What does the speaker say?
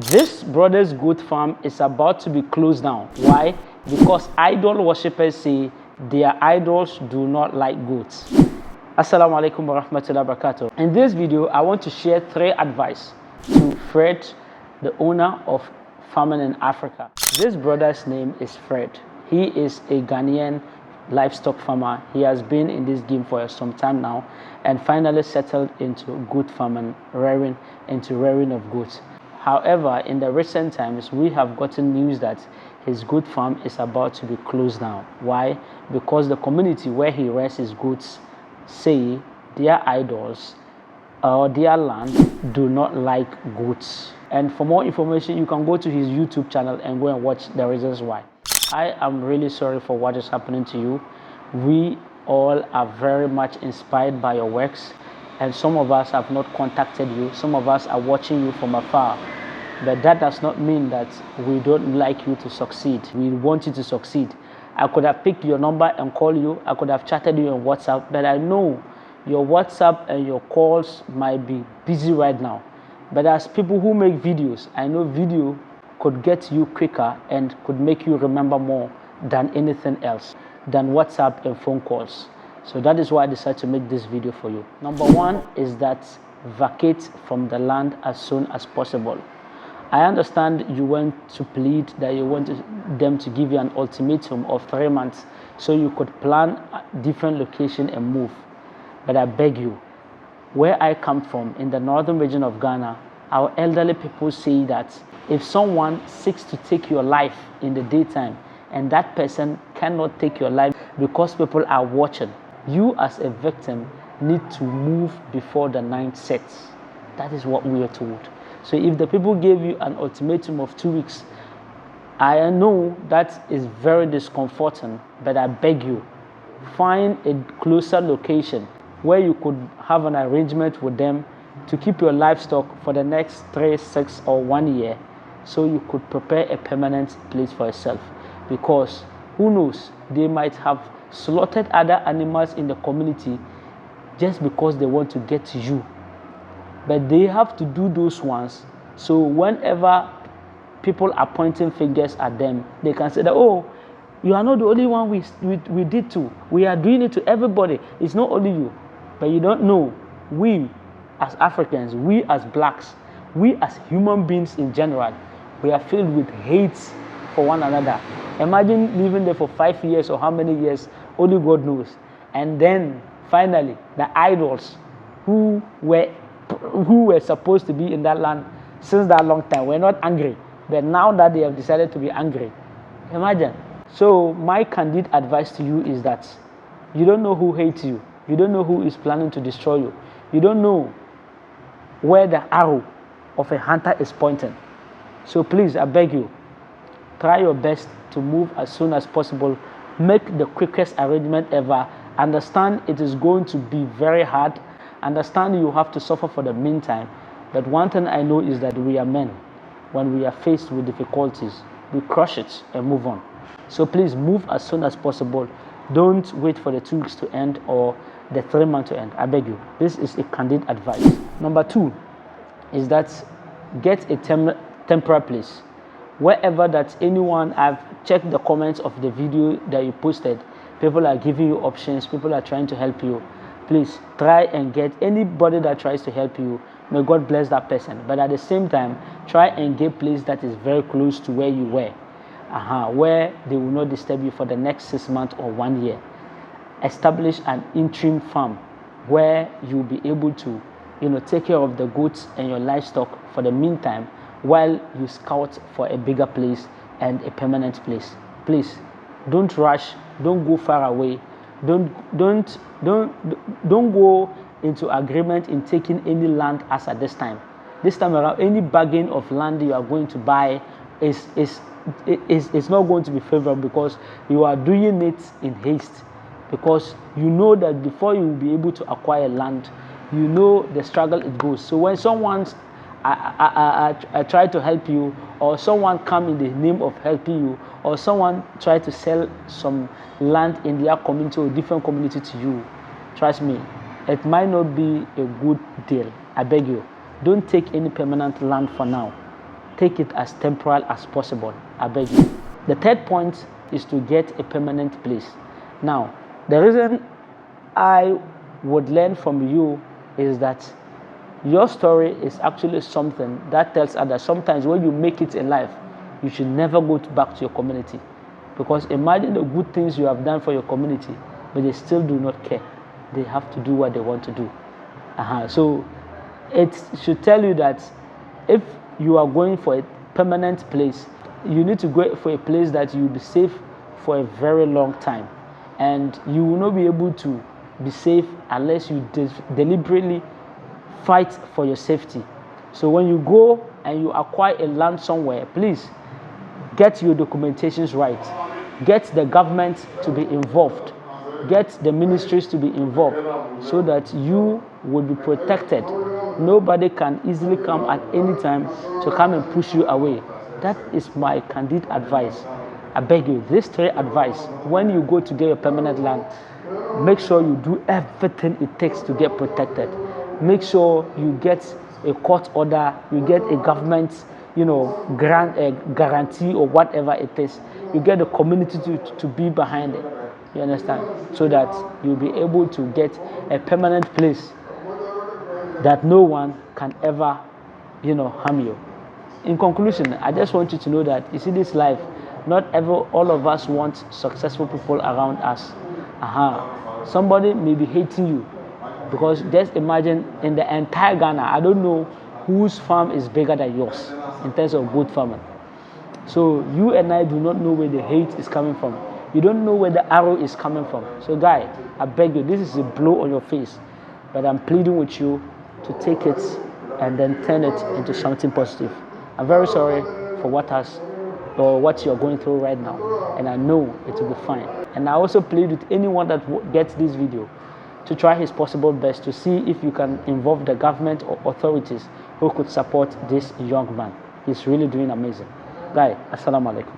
This brother's goat farm is about to be closed down. Why? Because idol worshippers say their idols do not like goats. Assalamu alaikum wa rahmatullahi wa barakatuh. In this video, I want to share 3 advice to Fred, the owner of farming in Africa. This brother's name is Fred. He is a Ghanaian livestock farmer. He has been in this game for some time now and finally settled into goat farming, rearing of goats. However, in the recent times, we have gotten news that his goat farm is about to be closed down. Why? Because the community where he rears his goats say their idols or their land do not like goats. And for more information, you can go to his YouTube channel and go and watch the reasons why. I am really sorry for what is happening to you. We all are very much inspired by your works, and some of us have not contacted you. Some of us are watching you from afar. But that does not mean that we don't like you to succeed. We want you to succeed. I could have picked your number and called you. I could have chatted you on WhatsApp, but I know your WhatsApp and your calls might be busy right now. But as people who make videos, I know video could get you quicker and could make you remember more than anything else, than WhatsApp and phone calls. So that is why I decided to make this video for you. Number 1 is that vacate from the land as soon as possible. I understand you want to plead that you want them to give you an ultimatum of 3 months so you could plan a different location and move. But I beg you, where I come from in the northern region of Ghana, our elderly people say that if someone seeks to take your life in the daytime and that person cannot take your life because people are watching, you as a victim need to move before the night sets. That is what we are told. So if the people gave you an ultimatum of 2 weeks, I know that is very discomforting, but I beg you, find a closer location where you could have an arrangement with them to keep your livestock for the next 3, 6, or 1 year, so you could prepare a permanent place for yourself. Because who knows, they might have slaughtered other animals in the community just because they want to get to you. But they have to do those ones, so whenever people are pointing fingers at them, they can say that, oh, you are not the only one we did to. We are doing it to everybody. It's not only you. But you don't know, we as Africans, we as blacks, we as human beings in general, we are filled with hate for one another. Imagine living there for 5 years or how many years, only God knows. And then finally, the idols who were supposed to be in that land since that long time were not angry. But now that they have decided to be angry, imagine. So my candid advice to you is that you don't know who hates you. You don't know who is planning to destroy you. You don't know where the arrow of a hunter is pointing. So please, I beg you, try your best to move as soon as possible. Make the quickest arrangement ever. Understand it is going to be very hard. Understand you have to suffer for the meantime. But one thing I know is that we are men. When we are faced with difficulties, we crush it and move on. So please move as soon as possible. Don't wait for the 2 weeks to end or the 3 months to end. I beg you. This is a candid advice. Number 2 is that get a temporary place. Wherever that anyone, I've checked the comments of the video that you posted, people are giving you options, people are trying to help you. Please try and get anybody that tries to help you. May God bless that person. But at the same time, try and get a place that is very close to where you were. Where they will not disturb you for the next 6 months or 1 year. Establish an interim farm where you'll be able to, take care of the goats and your livestock for the meantime while you scout for a bigger place and a permanent place. Please, don't rush. Don't go far away. Don't go into agreement in taking any land as at this time. This time around, any bargain of land you are going to buy is not going to be favorable because you are doing it in haste. Because you know that before you will be able to acquire land, you know the struggle it goes. So when someone try to help you, or someone come in the name of helping you, or someone try to sell some land in their community or different community to you, trust me, it might not be a good deal. I beg you, don't take any permanent land for now. take it as temporal as possible. I beg you. The third point is to get a permanent place. Now, the reason I would learn from you is that your story is actually something that tells others sometimes when you make it in life, you should never go back to your community. Because imagine the good things you have done for your community, but they still do not care. They have to do what they want to do. So it should tell you that if you are going for a permanent place, you need to go for a place that you will be safe for a very long time. And you will not be able to be safe unless you deliberately fight for your safety. So when you go and you acquire a land somewhere, please get your documentations right. Get the government to be involved. Get the ministries to be involved so that you will be protected. Nobody can easily come at any time to come and push you away. That is my candid advice. I beg you, these 3 advice, when you go to get your permanent land, make sure you do everything it takes to get protected. Make sure you get a court order, you get a government, grant a guarantee or whatever it is. You get the community to be behind it. You understand? So that you'll be able to get a permanent place that no one can ever, harm you. In conclusion, I just want you to know that you see this life, not ever all of us want successful people around us. Somebody may be hating you because just imagine in the entire Ghana, I don't know whose farm is bigger than yours in terms of goat farming. So you and I do not know where the hate is coming from. You don't know where the arrow is coming from. So guy, I beg you, this is a blow on your face, but I'm pleading with you to take it and then turn it into something positive. I'm very sorry for what you're going through right now, and I know it will be fine. And I also plead with anyone that gets this video to try his possible best to see if you can involve the government or authorities who could support this young man. He's really doing amazing. Guy, assalamu alaikum.